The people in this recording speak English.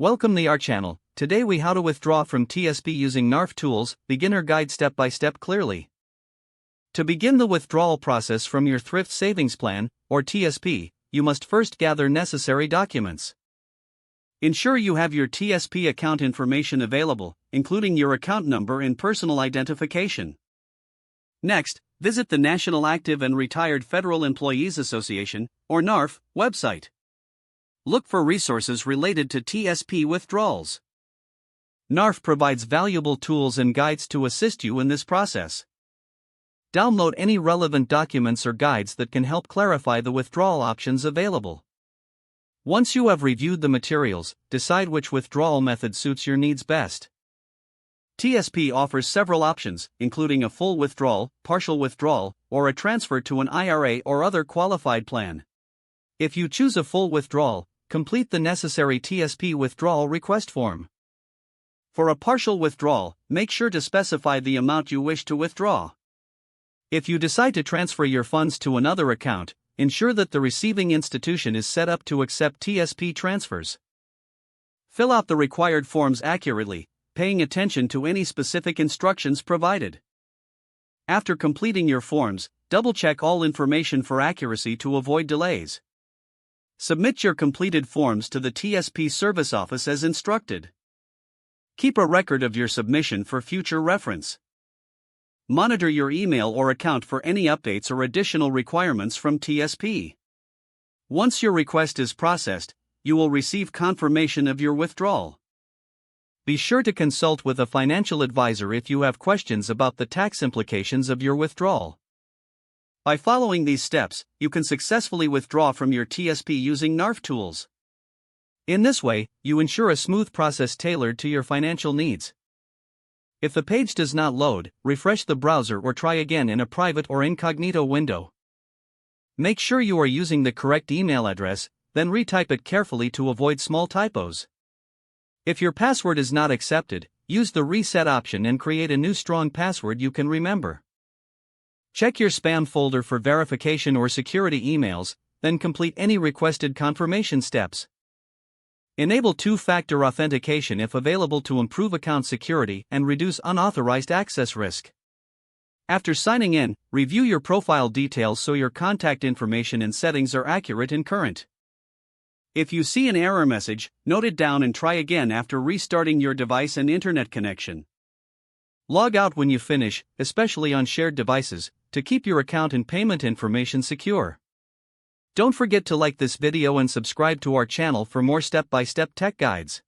Welcome to our channel. Today we how to withdraw from TSP using NARFE tools, beginner guide step by step clearly. To begin the withdrawal process from your Thrift Savings Plan, or TSP, you must first gather necessary documents. Ensure you have your TSP account information available, including your account number and personal identification. Next, visit the National Active and Retired Federal Employees Association, or NARFE, website. Look for resources related to TSP withdrawals. NARFE provides valuable tools and guides to assist you in this process. Download any relevant documents or guides that can help clarify the withdrawal options available. Once you have reviewed the materials, decide which withdrawal method suits your needs best. TSP offers several options, including a full withdrawal, partial withdrawal, or a transfer to an IRA or other qualified plan. If you choose a full withdrawal, complete the necessary TSP withdrawal request form. For a partial withdrawal, make sure to specify the amount you wish to withdraw. If you decide to transfer your funds to another account, ensure that the receiving institution is set up to accept TSP transfers. Fill out the required forms accurately, paying attention to any specific instructions provided. After completing your forms, double-check all information for accuracy to avoid delays. Submit your completed forms to the TSP Service Office as instructed. Keep a record of your submission for future reference. Monitor your email or account for any updates or additional requirements from TSP. Once your request is processed, you will receive confirmation of your withdrawal. Be sure to consult with a financial advisor if you have questions about the tax implications of your withdrawal. By following these steps, you can successfully withdraw from your TSP using NARFE tools. In this way, you ensure a smooth process tailored to your financial needs. If the page does not load, refresh the browser or try again in a private or incognito window. Make sure you are using the correct email address, then retype it carefully to avoid small typos. If your password is not accepted, use the reset option and create a new strong password you can remember. Check your spam folder for verification or security emails, then complete any requested confirmation steps. Enable two-factor authentication if available to improve account security and reduce unauthorized access risk. After signing in, review your profile details so your contact information and settings are accurate and current. If you see an error message, note it down and try again after restarting your device and internet connection. Log out when you finish, especially on shared devices, to keep your account and payment information secure. Don't forget to like this video and subscribe to our channel for more step-by-step tech guides.